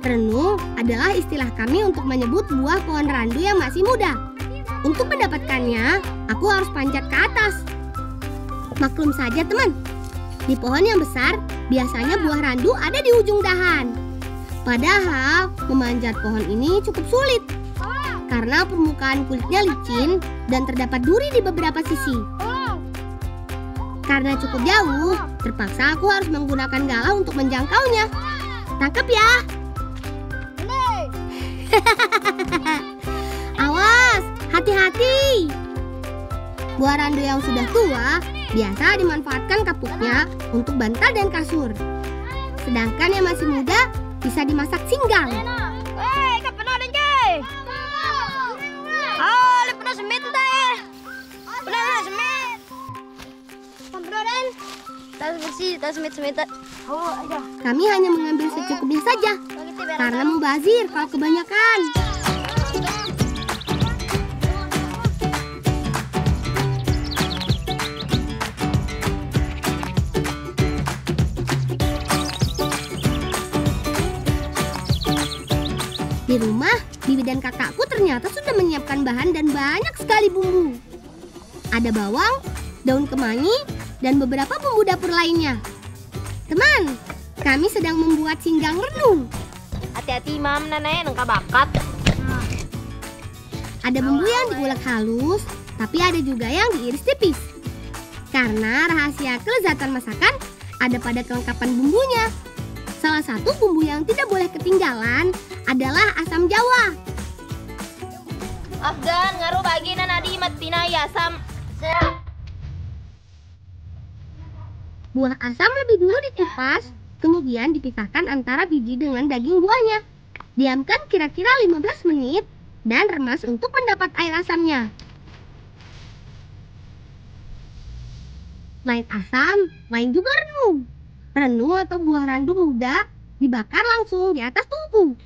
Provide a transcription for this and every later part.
Renung adalah istilah kami untuk menyebut buah pohon randu yang masih muda. Untuk mendapatkannya, aku harus panjat ke atas. Maklum saja teman, di pohon yang besar biasanya buah randu ada di ujung dahan. Padahal memanjat pohon ini cukup sulit karena permukaan kulitnya licin dan terdapat duri di beberapa sisi. Karena cukup jauh, terpaksa aku harus menggunakan galah untuk menjangkaunya. Tangkap ya! Awas, hati-hati! Buah randu yang sudah tua biasa dimanfaatkan kapuknya untuk bantal dan kasur. Sedangkan yang masih muda bisa dimasak singgang. Kami hanya mengambil secukupnya saja karena mubazir kalau kebanyakan. Di rumah, bibi dan kakakku ternyata sudah menyiapkan bahan dan banyak sekali bumbu. Ada bawang, daun kemangi, dan beberapa bumbu dapur lainnya. Teman, kami sedang membuat singgang renung. Hati-hati mam, nenek nengka bakat. Ada bumbu yang diulek halus, tapi ada juga yang diiris tipis. Karena rahasia kelezatan masakan ada pada kelengkapan bumbunya. Salah satu bumbu yang tidak boleh ketinggalan adalah asam jawa. Afgan ngaruh bagi nadi matina ya asam. Buah asam lebih dulu dikupas, kemudian dipisahkan antara biji dengan daging buahnya. Diamkan kira-kira 15 menit dan remas untuk mendapat air asamnya. Selain asam, lain juga renung. Renung atau buah randu muda dibakar langsung di atas tungku.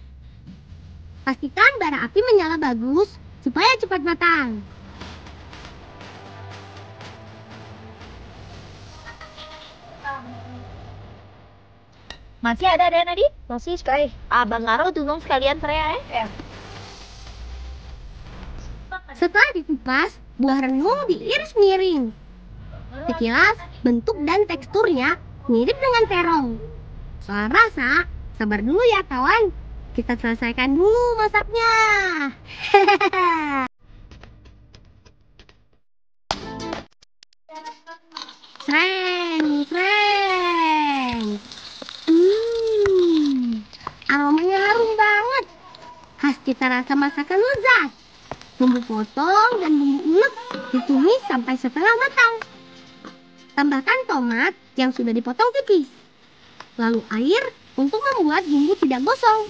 Pastikan bara api menyala bagus supaya cepat matang. Masih ada Nadi? Masih sekali. Abang ngaruh tolong sekalian saya ya. Setelah dikupas, buah renung diiris miring. Sekilas, bentuk dan teksturnya mirip dengan terong. Soal rasa, sabar dulu ya kawan. Kita selesaikan dulu masaknya. Sreng, sreng. Aromanya harum banget. Khas cita rasa masakan lezat. Bumbu potong dan bumbu ulek ditumis sampai setengah matang. Tambahkan tomat yang sudah dipotong tipis. Lalu air untuk membuat bumbu tidak gosong.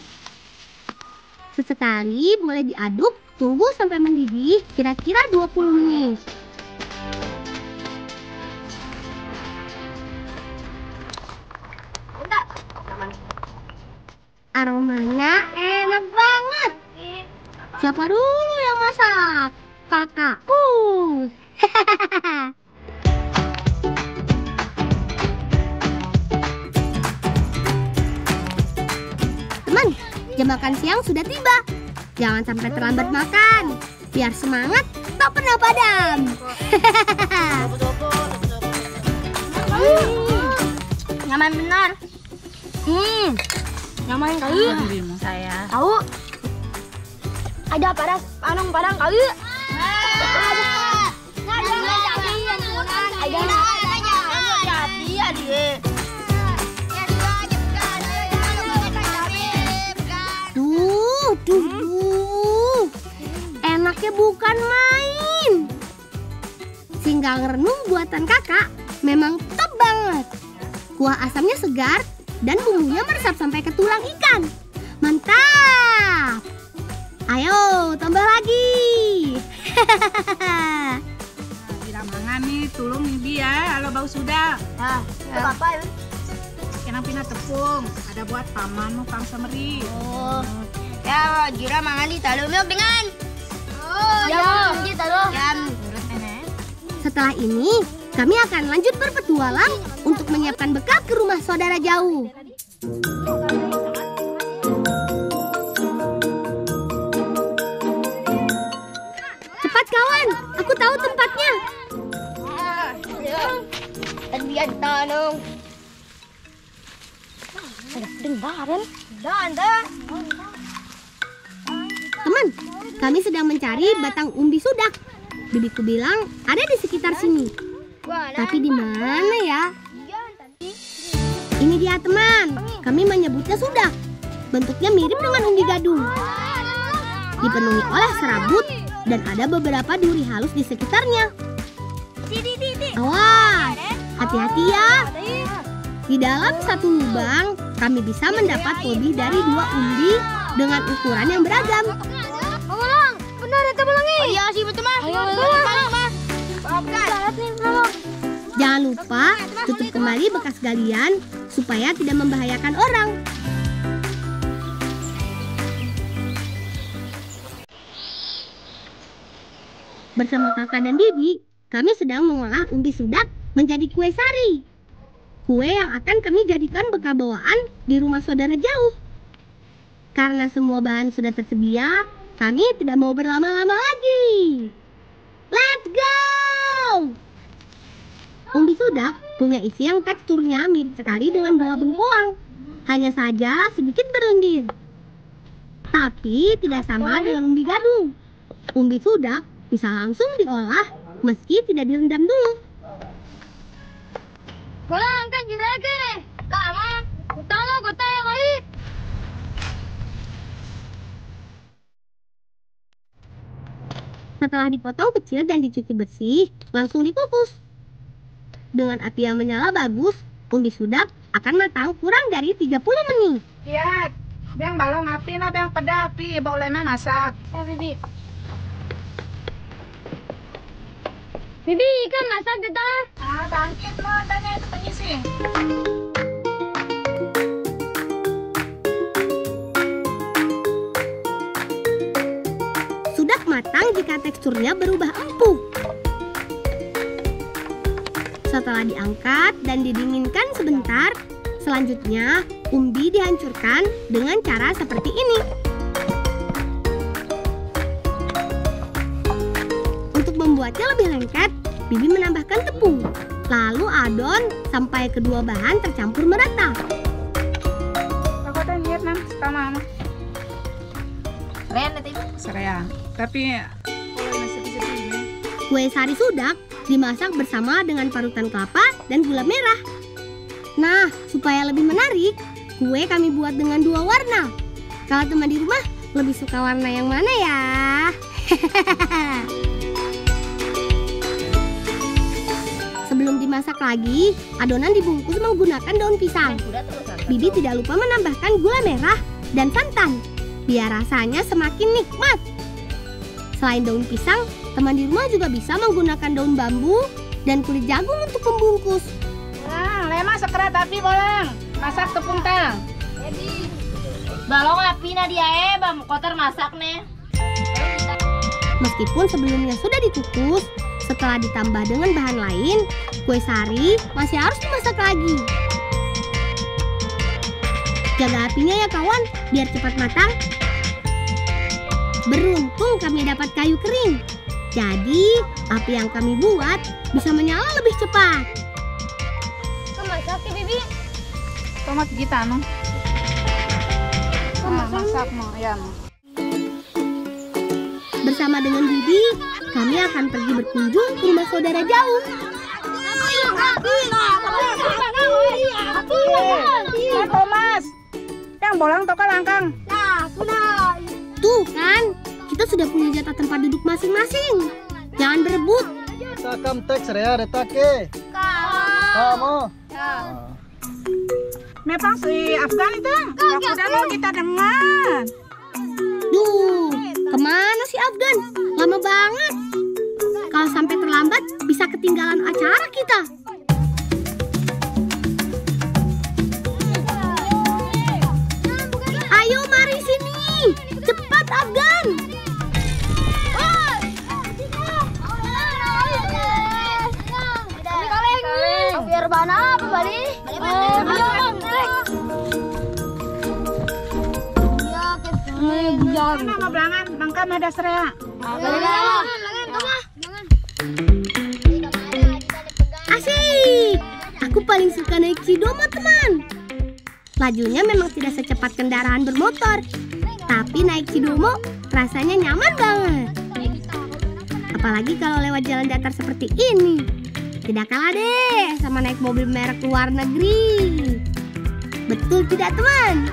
Sesekali boleh diaduk, tunggu sampai mendidih kira-kira 20 menit. Aromanya enak banget. Siapa dulu yang masak? Kakakku. Teman, jam makan siang sudah tiba. Jangan sampai terlambat makan. Biar semangat tak pernah padam. Nyaman benar. Nyaman kali. Saya tahu. Ada padang kali. Duh. Enaknya bukan main. Singgang renung buatan kakak memang top banget. Kuah asamnya segar dan bumbunya meresap sampai ke tulang ikan. Mantap. Ayo, tambah lagi. Tidak mangan nih, tulung nih dia. Halo bau sudah. Apa ya? Kenapa pina tepung? Ada buat paman nu kang sameri. Oh. Ya, jira mangan di talumyok dengan. Oh, ya. Setelah ini, kami akan lanjut berpetualang untuk menyiapkan bekal ke rumah saudara jauh. Tanung. Teman, kami sedang mencari batang umbi sudak. Bibiku bilang ada di sekitar sini. Tapi di mana ya? Ini dia teman, kami menyebutnya sudak. Bentuknya mirip dengan umbi gadung. Dipenuhi oleh serabut dan ada beberapa duri halus di sekitarnya. Awas, hati-hati ya. Di dalam satu lubang, kami bisa mendapat lebih dari 2 umbi dengan ukuran yang beragam. Benar itu belangi. Oh iya sih betul mas. Jangan lupa tutup kembali bekas galian supaya tidak membahayakan orang. Bersama kakak dan bibi, kami sedang mengolah umbi sudak menjadi kue sari. Kue yang akan kami jadikan bekal bawaan di rumah saudara jauh. Karena semua bahan sudah tersedia, kami tidak mau berlama-lama lagi. Let's go! Umbi sudak punya isi yang teksturnya mirip sekali dengan bola bengkoang. Hanya saja sedikit berlendir. Tapi tidak sama dengan umbi gadung. Umbi sudak bisa langsung diolah meski tidak direndam dulu. Bolang kan jirage. Kamu utalo kota yang lain. Setelah dipotong kecil dan dicuci bersih, langsung dikukus. Dengan api yang menyala bagus, umbi sudak akan matang kurang dari 30 menit. Lihat, biang balong api na biang pada api, boleh masak. Bibi. Bibi ikan masak kita. Bangkit lo, tanya itu pengisi. Sudak matang jika teksturnya berubah empuk. Setelah diangkat dan didinginkan sebentar, selanjutnya umbi dihancurkan dengan cara seperti ini. Untuk membuatnya lebih lengket, bibi menambahkan tepung. Lalu adon sampai kedua bahan tercampur merata. Aku tanya Vietnam, sama mama. Keren nanti. Serea. Tapi kalau masih sedikit ini. Kue sari sudak dimasak bersama dengan parutan kelapa dan gula merah. Nah, supaya lebih menarik, kue kami buat dengan 2 warna. Kalau teman di rumah lebih suka warna yang mana ya? Sebelum dimasak lagi, adonan dibungkus menggunakan daun pisang. Bibi tidak lupa menambahkan gula merah dan santan, biar rasanya semakin nikmat. Selain daun pisang, teman di rumah juga bisa menggunakan daun bambu dan kulit jagung untuk membungkus. Lemah sekerat api bolang. Masak tepung tang. Jadi balong api na dia bam kotor masak nih. Meskipun sebelumnya sudah dikukus, setelah ditambah dengan bahan lain, kue sari masih harus dimasak lagi. Jaga apinya ya kawan, biar cepat matang. Beruntung kami dapat kayu kering. Jadi, api yang kami buat bisa menyala lebih cepat. Masak ya Bibi. Tomat kita no. Masak mo, ayan. Bersama dengan Bibi, kami akan pergi berkunjung ke rumah saudara jauh. Thomas, yang bolang toka langkang. Tuh kan, kita sudah punya jatah tempat duduk masing-masing. Jangan berebut. Sakam tek serea retake. Kamu. Memang si Afgan itu, udah mau kita dengar. Duh, kemana si Afgan? Lama banget. Kalau sampai terlambat, bisa ketinggalan acara kita. Ayo mari sini. Cepat Afgan. Biar mana apa balik? Nama belangan, bangkam ada serea. Asik. Aku paling paling suka naik Cidomo, teman. Lajunya memang tidak secepat kendaraan bermotor, tapi naik Cidomo rasanya nyaman banget. Apalagi kalau lewat jalan datar seperti ini. Tidak kalah deh sama naik mobil merek luar negeri. Betul tidak, teman?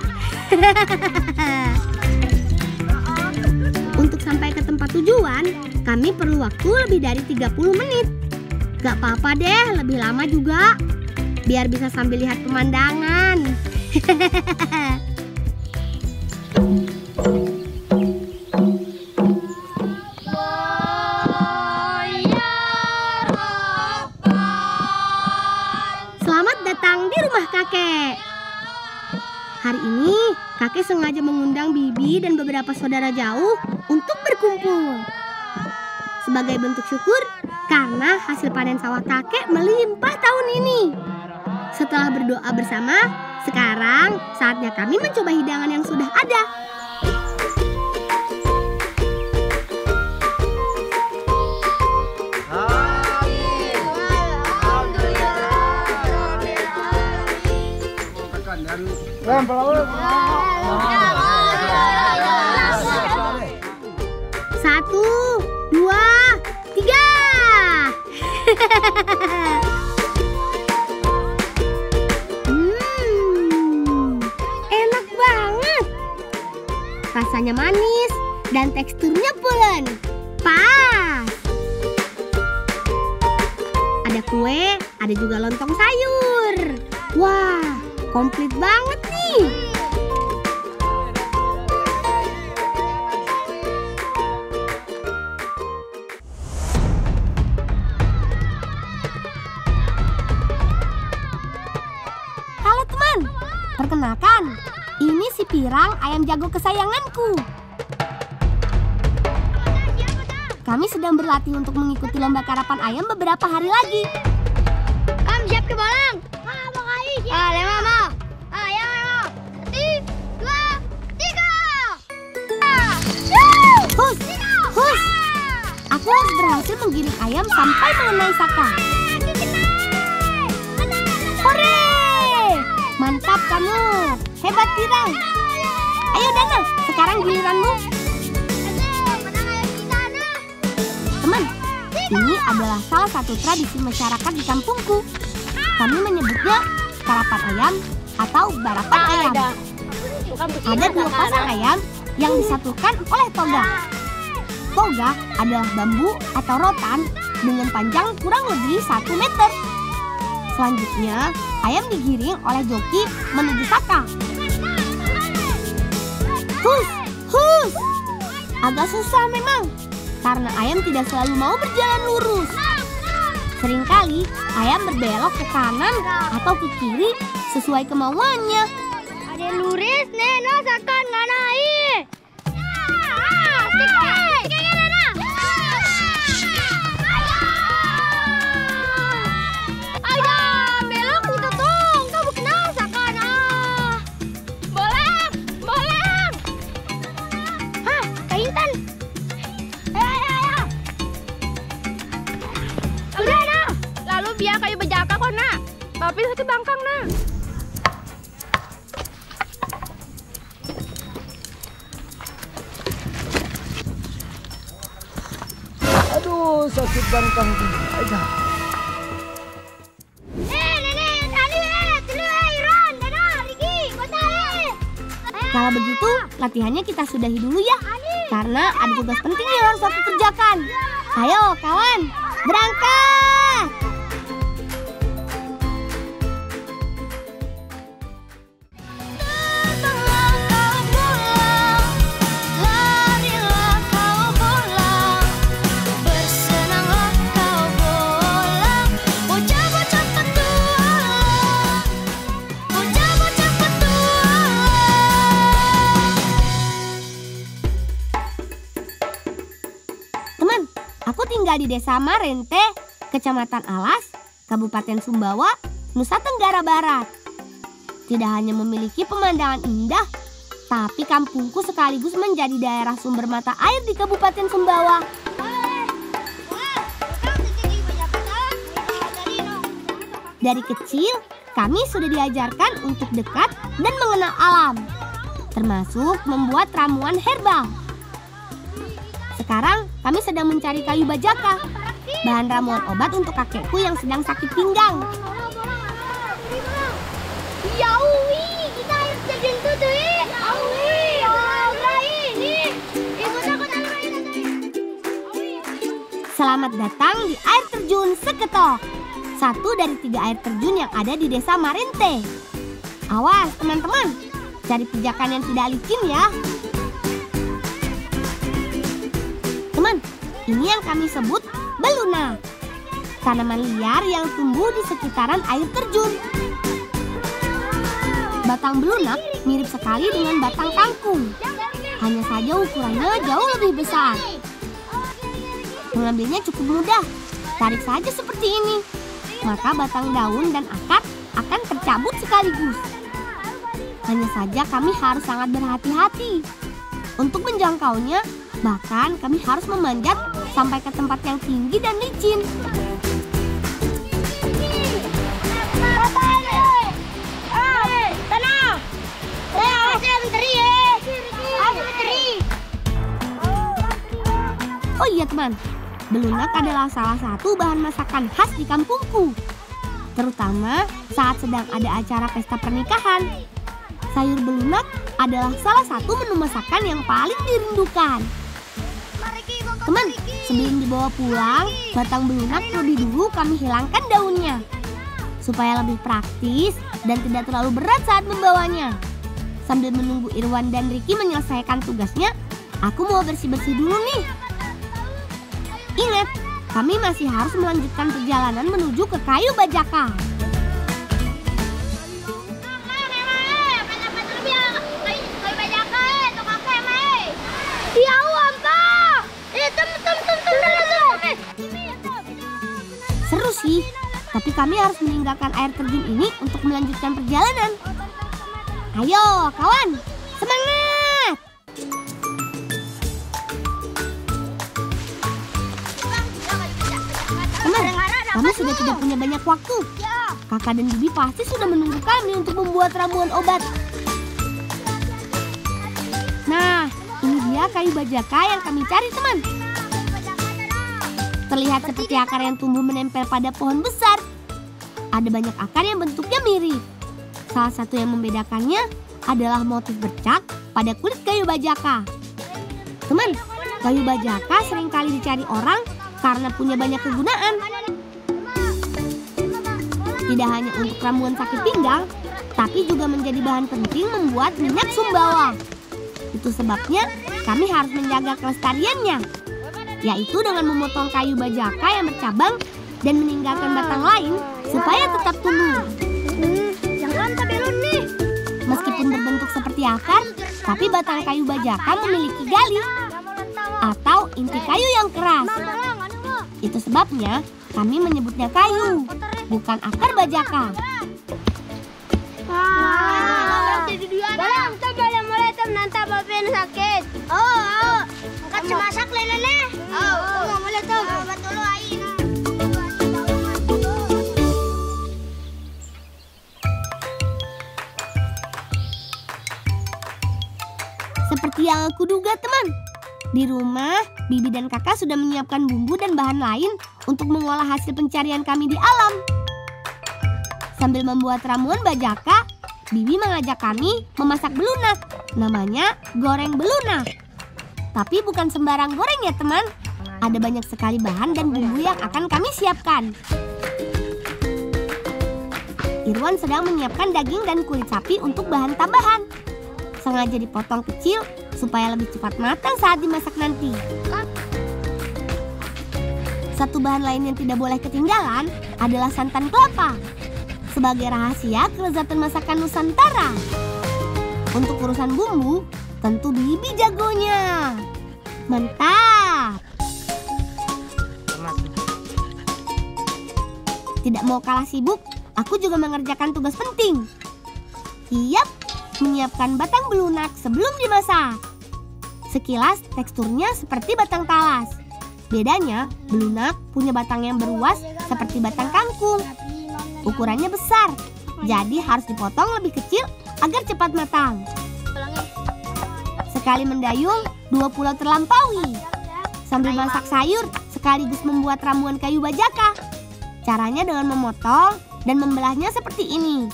Untuk sampai ke tempat tujuan, kami perlu waktu lebih dari 30 menit. Gak apa-apa deh, lebih lama juga. Biar bisa sambil lihat pemandangan. Selamat datang di rumah kakek. Hari ini kakek sengaja mengundang bibi dan beberapa saudara jauh untuk berkumpul. Sebagai bentuk syukur karena hasil panen sawah kakek melimpah tahun ini. Setelah berdoa bersama, sekarang saatnya kami mencoba hidangan yang sudah ada. Satu, dua, tiga. Enak banget. Rasanya manis dan teksturnya pulen. Pas. Ada kue, ada juga lontong sayur. Wah, komplit banget nih. Halo teman, perkenalkan, ini si Pirang, ayam jago kesayanganku. Kami sedang berlatih untuk mengikuti lomba karapan ayam beberapa hari lagi. Kamu siap ke bolang? Lima mau. Ayo, 1, 2, 3. Hus, hus. Aku harus berhasil menggiring ayam sampai mengenai saka. Hore! Mantap kamu. Hebat Pirang. Ayo Dana, sekarang giliranmu. Teman, ini adalah salah satu tradisi masyarakat di kampungku. Kami menyebutnya karapan ayam atau barapan ayam. Ada 2 pasang ayam yang disatukan oleh toga. Toga adalah bambu atau rotan dengan panjang kurang lebih 1 meter. Selanjutnya, ayam digiring oleh joki menuju saka. Hus, hus. Agak susah memang, karena ayam tidak selalu mau berjalan lurus. Seringkali ayam berbelok ke kanan atau ke kiri sesuai kemauannya. Ada lurus, Neno, sakan nggak naik. Belok gitu dong, kamu kenal sakan. Boleh. Hah, Kak Intan. Ayo. Udah, nah. Lalu biar kayu bejaka kok, nak. Tapi sakit bangkang, nah. Aduh, sakit bangkang. Aja. Kalau begitu, latihannya kita sudahi dulu ya. Karena ada tugas penting yang harus aku kerjakan. Ayo kawan, berangkat! Aku tinggal di Desa Marente, Kecamatan Alas, Kabupaten Sumbawa, Nusa Tenggara Barat. Tidak hanya memiliki pemandangan indah, tapi kampungku sekaligus menjadi daerah sumber mata air di Kabupaten Sumbawa. Dari kecil, kami sudah diajarkan untuk dekat dan mengenal alam, termasuk membuat ramuan herbal. Sekarang kami sedang mencari kayu bajaka, bahan ramuan obat untuk kakekku yang sedang sakit pinggang. Yaui, kita harus terjun tuh. Selamat datang di air terjun Seketok, satu dari 3 air terjun yang ada di desa Marinte. Awas teman-teman, cari pijakan yang tidak licin ya. Teman, ini yang kami sebut beluna, tanaman liar yang tumbuh di sekitaran air terjun. Batang belunak mirip sekali dengan batang kangkung, hanya saja ukurannya jauh lebih besar. Mengambilnya cukup mudah, tarik saja seperti ini. Maka batang daun dan akar akan tercabut sekaligus. Hanya saja kami harus sangat berhati-hati. Untuk menjangkaunya, bahkan kami harus memanjat sampai ke tempat yang tinggi dan licin. Oh iya teman, belunak adalah salah satu bahan masakan khas di kampungku, terutama saat sedang ada acara pesta pernikahan. Sayur belunak adalah salah satu menu masakan yang paling dirindukan. Teman, sebelum dibawa pulang, batang belunak terlebih dulu kami hilangkan daunnya, supaya lebih praktis dan tidak terlalu berat saat membawanya. Sambil menunggu Irwan dan Ricky menyelesaikan tugasnya, aku mau bersih-bersih dulu nih. Ingat, kami masih harus melanjutkan perjalanan menuju ke kayu bajaka. Seru sih, tapi kami harus meninggalkan air terjun ini untuk melanjutkan perjalanan. Ayo kawan, semangat! Teman, kami sudah tidak punya banyak waktu. Kakak dan bibi pasti sudah menunggu kami untuk membuat ramuan obat. Nah, ini dia kayu bajaka yang kami cari teman. Terlihat seperti akar yang tumbuh menempel pada pohon besar. Ada banyak akar yang bentuknya mirip. Salah satu yang membedakannya adalah motif bercak pada kulit kayu bajaka. Teman, kayu bajaka seringkali dicari orang karena punya banyak kegunaan. Tidak hanya untuk ramuan sakit pinggang, tapi juga menjadi bahan penting membuat minyak sumbawa. Itu sebabnya kami harus menjaga kelestariannya, yaitu dengan memotong kayu bajaka yang bercabang dan meninggalkan batang lain supaya tetap tumbuh. Jangan tabelon nih. Meskipun berbentuk seperti akar, tapi batang kayu bajaka memiliki gali atau inti kayu yang keras. Itu sebabnya kami menyebutnya kayu, bukan akar bajaka. Balang, tabalang mulai nanta bapen sakit. Oh, angkat semasak lelele. Oh, mulai tuh. Betul ain. Seperti yang aku duga teman, di rumah bibi dan kakak sudah menyiapkan bumbu dan bahan lain untuk mengolah hasil pencarian kami di alam. Sambil membuat ramuan bajaka, bibi mengajak kami memasak belunak, namanya goreng belunak. Tapi bukan sembarang goreng ya teman, ada banyak sekali bahan dan bumbu yang akan kami siapkan. Irwan sedang menyiapkan daging dan kulit sapi untuk bahan tambahan. Sengaja dipotong kecil supaya lebih cepat matang saat dimasak nanti. Satu bahan lain yang tidak boleh ketinggalan adalah santan kelapa, sebagai rahasia kelezatan masakan Nusantara. Untuk urusan bumbu, tentu bibi jagonya. Mantap! Tidak mau kalah sibuk, aku juga mengerjakan tugas penting. Yap, menyiapkan batang belunak sebelum dimasak. Sekilas teksturnya seperti batang talas. Bedanya, belunak punya batang yang beruas seperti batang kangkung. ukurannya besar, jadi harus dipotong lebih kecil agar cepat matang. Sekali mendayung, 2 pulau terlampaui. Sambil masak sayur, sekaligus membuat ramuan kayu bajaka. Caranya dengan memotong dan membelahnya seperti ini.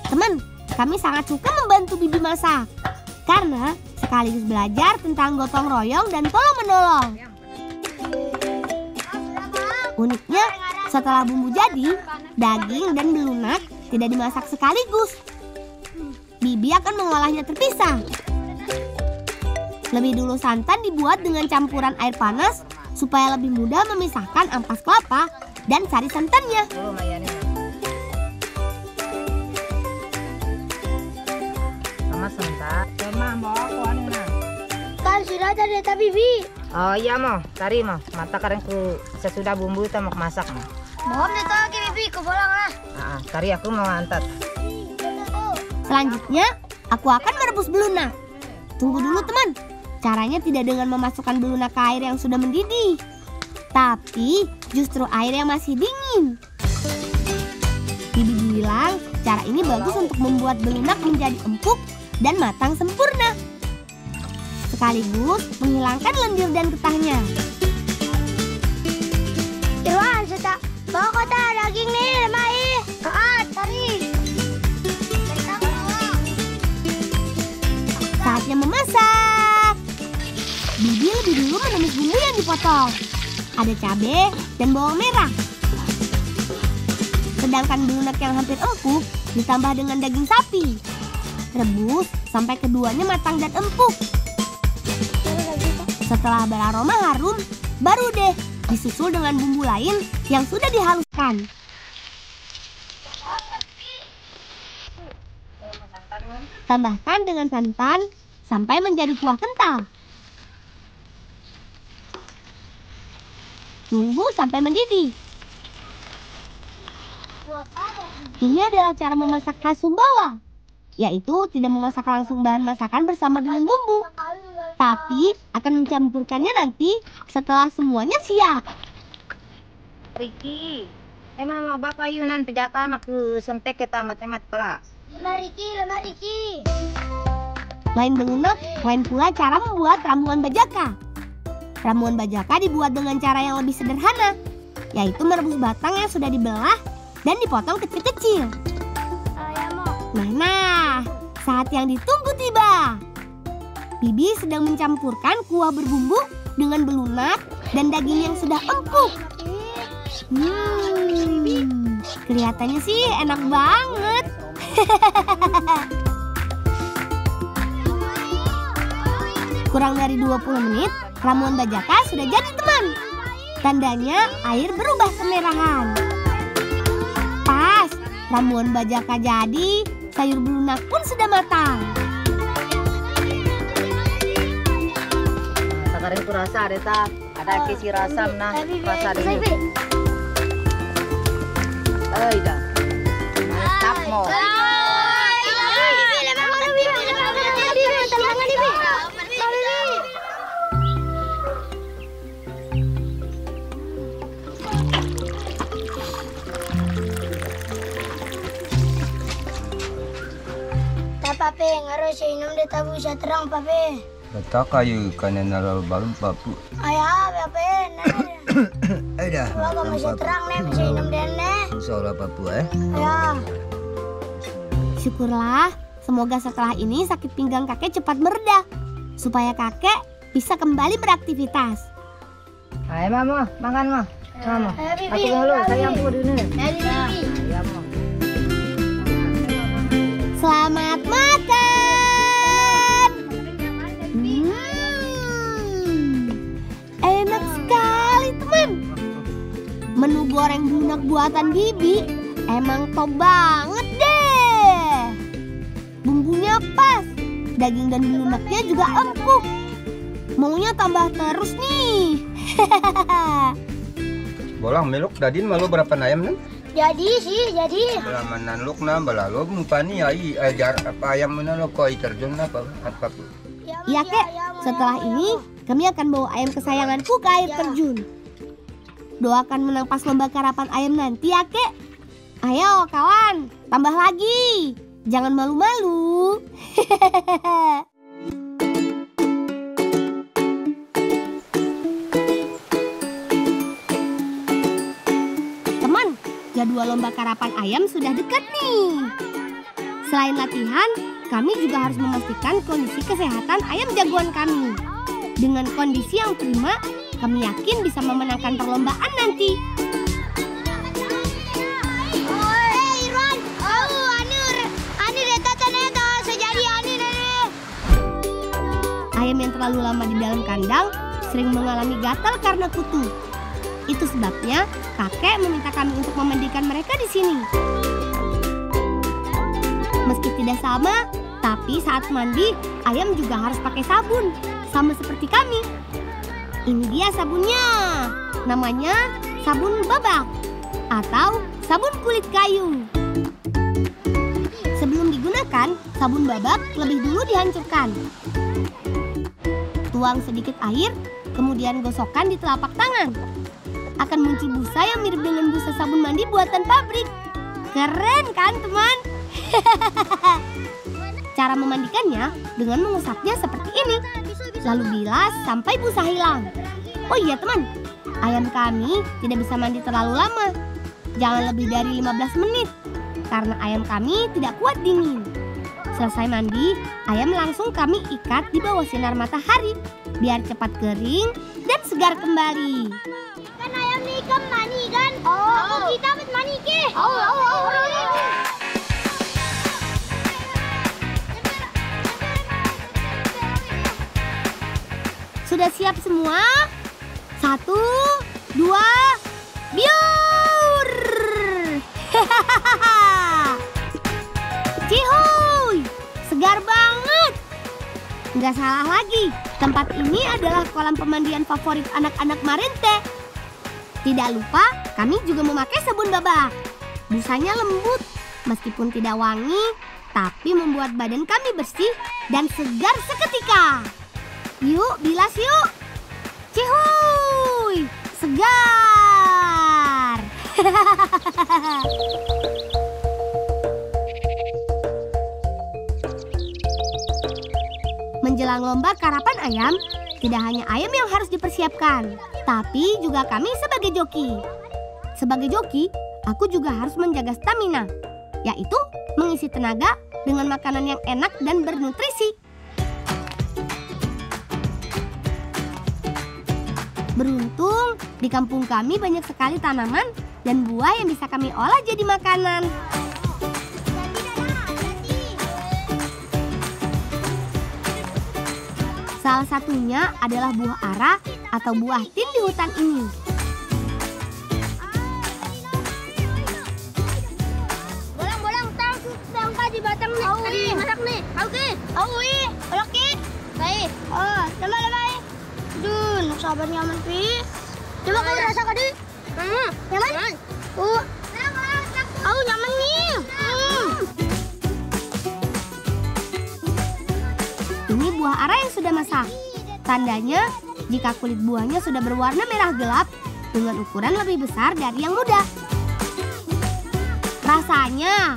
Teman, kami sangat suka membantu Bibi masak karena sekaligus belajar tentang gotong royong dan tolong-menolong. Uniknya, setelah bumbu jadi, daging dan belunak tidak dimasak sekaligus. Bibi akan mengolahnya terpisah. Lebih dulu santan dibuat dengan campuran air panas supaya lebih mudah memisahkan ampas kelapa dan sari santannya. Kan sudah tadi tapi Bibi. Oh iya mo, tari mo. Mata kareng ku sesudah bumbu kita mau masak mo. Mohon dito lagi Bibi, ku pulang lah. Tari aku mau antat. Selanjutnya, aku akan merebus belunak. Tunggu dulu teman, caranya tidak dengan memasukkan belunak ke air yang sudah mendidih, tapi justru air yang masih dingin. Bibi bilang cara ini bagus untuk membuat belunak menjadi empuk dan matang sempurna, sekaligus menghilangkan lendir dan getahnya. Irwan, sudah bawa kota daging nih, lemai. Tari. Saatnya memasak. Bibi lebih dulu menumis bumbu yang dipotong. Ada cabai dan bawang merah. Sedangkan belunak yang hampir empuk ditambah dengan daging sapi. Rebus sampai keduanya matang dan empuk. Setelah beraroma harum, baru deh disusul dengan bumbu lain yang sudah dihaluskan. Tambahkan dengan santan sampai menjadi kuah kental. Tunggu sampai mendidih. Ini adalah cara memasak khas Sumbawa, yaitu tidak memasak langsung bahan masakan bersama dengan bumbu, tapi akan mencampurkannya nanti setelah semuanya siap. Riki, emang mau bapak Yunan pejaka maku sentek kita matemat kelas. Lemah Riki. Lain belunak, lain pula cara membuat ramuan bajaka. Ramuan bajaka dibuat dengan cara yang lebih sederhana, yaitu merebus batang yang sudah dibelah dan dipotong kecil-kecil. Nah, saat yang ditunggu tiba. Bibi sedang mencampurkan kuah berbumbu dengan belunak dan daging yang sudah empuk. Kelihatannya sih enak banget. Kurang dari 20 menit, ramuan bajaka sudah jadi teman. Tandanya air berubah kemerahan. Pas, ramuan bajaka jadi, sayur belunak pun sudah matang. Sekarang ku rasa ada kisi rasa nah rasa dulu. Dah. Mantap mo. Pape, ngaros inom di tabu sa terang, Pape. Bata kayu kanan naral balon papu. Ayah, Pape, Ada. Waga masih terang nih, bisa inom den nih. Insyaallah papu Ayah. Syukurlah, semoga setelah ini sakit pinggang kakek cepat mereda, supaya kakek bisa kembali beraktivitas. Ayo mama, makan mo. Mama. Aku dulu, sayang ku dulu. Ayam mo. Selamat makan. Enak sekali teman. Menu goreng belunak buatan Bibi emang top banget deh. Bumbunya pas, daging dan belunaknya juga empuk. Maunya tambah terus nih. Bolang meluk dadin malu berapa ayam nih? Jadi. Belamanan luk na balalo mupani ai ajar apa ayam mana lo koi terjun apa bu? Iya kek, setelah ini kami akan bawa ayam kesayanganku ke air terjun. doakan menang pas lomba karapan ayam nanti ya, Kek. Ayo kawan, tambah lagi. Jangan malu-malu. Teman, jadwal lomba karapan ayam sudah dekat nih. Selain latihan, kami juga harus memastikan kondisi kesehatan ayam jagoan kami. Dengan kondisi yang prima, kami yakin bisa memenangkan perlombaan nanti. Ayam yang terlalu lama di dalam kandang sering mengalami gatal karena kutu. Itu sebabnya kakek meminta kami untuk memandikan mereka di sini. Meski tidak sama, tapi saat mandi, ayam juga harus pakai sabun, sama seperti kami. Ini dia sabunnya, namanya sabun babak atau sabun kulit kayu. Sebelum digunakan, sabun babak lebih dulu dihancurkan. Tuang sedikit air, kemudian gosokkan di telapak tangan. Akan muncul busa yang mirip dengan busa sabun mandi buatan pabrik. Keren kan, teman? Cara memandikannya dengan mengusapnya seperti ini, lalu bilas sampai busa hilang. Oh iya teman, ayam kami tidak bisa mandi terlalu lama. Jangan lebih dari 15 menit, karena ayam kami tidak kuat dingin. Selesai mandi, ayam langsung kami ikat di bawah sinar matahari, biar cepat kering dan segar kembali. Kan ayam nih kan mani kan? Oh, kita bet mani ke? Sudah siap semua? 1, 2, biur! Cihuy, segar banget. Nggak salah lagi, tempat ini adalah kolam pemandian favorit anak-anak Marente. Tidak lupa, kami juga memakai sabun babak. Busanya lembut, meskipun tidak wangi, tapi membuat badan kami bersih dan segar seketika. Yuk, bilas yuk. Cihuy, segar. Menjelang lomba karapan ayam, tidak hanya ayam yang harus dipersiapkan, tapi juga kami sebagai joki. Sebagai joki, aku juga harus menjaga stamina, yaitu mengisi tenaga dengan makanan yang enak dan bernutrisi. Beruntung, di kampung kami banyak sekali tanaman dan buah yang bisa kami olah jadi makanan. Salah satunya adalah buah ara atau buah tin di hutan ini. Bolang-bolang tangka di batang nih. Tadi masak nih. Oke. Oke. Baik. Oh, lemah-lemah. Dun, sabar nyaman pi. Coba kau rasa kadi. Nyaman? Nyaman nih. Ini buah ara yang sudah masak. Tandanya jika kulit buahnya sudah berwarna merah gelap dengan ukuran lebih besar dari yang muda. Rasanya,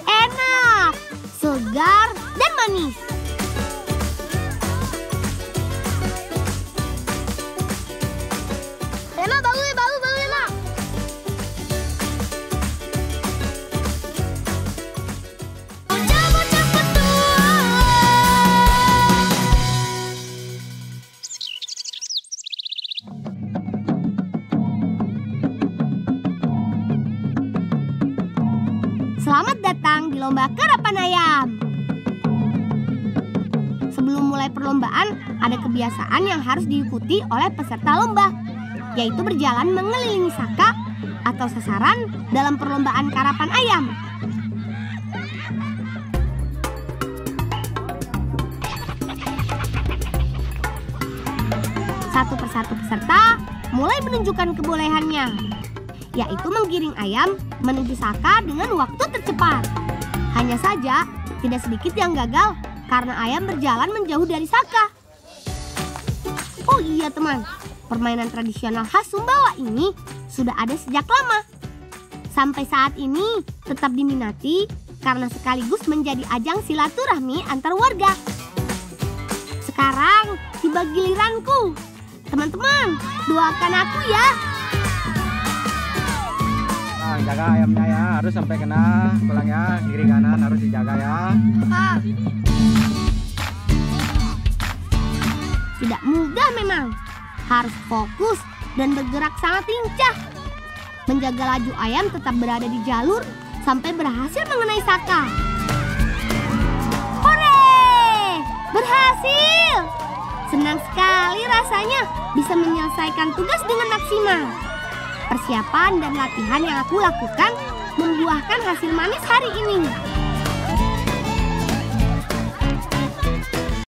enak, segar, dan manis. Bau Lema. Selamat datang di lomba karapan ayam. Sebelum mulai perlombaan, ada kebiasaan yang harus diikuti oleh peserta lomba, yaitu berjalan mengelilingi saka atau sasaran dalam perlombaan karapan ayam. Satu persatu peserta mulai menunjukkan kebolehannya, yaitu menggiring ayam menuju saka dengan waktu tercepat. Hanya saja, tidak sedikit yang gagal karena ayam berjalan menjauh dari saka. Oh iya teman, Permainan tradisional khas Sumbawa ini sudah ada sejak lama. Sampai saat ini tetap diminati karena sekaligus menjadi ajang silaturahmi antar warga. Sekarang tiba giliranku. Teman-teman, doakan aku ya. Nah, jaga ayamnya ya, harus sampai kena tulangnya, kiri kanan harus dijaga ya. Tidak mudah memang. Harus fokus dan bergerak sangat lincah. Menjaga laju ayam tetap berada di jalur sampai berhasil mengenai saka. Hore! Berhasil! Senang sekali rasanya bisa menyelesaikan tugas dengan maksimal. Persiapan dan latihan yang aku lakukan membuahkan hasil manis hari ini.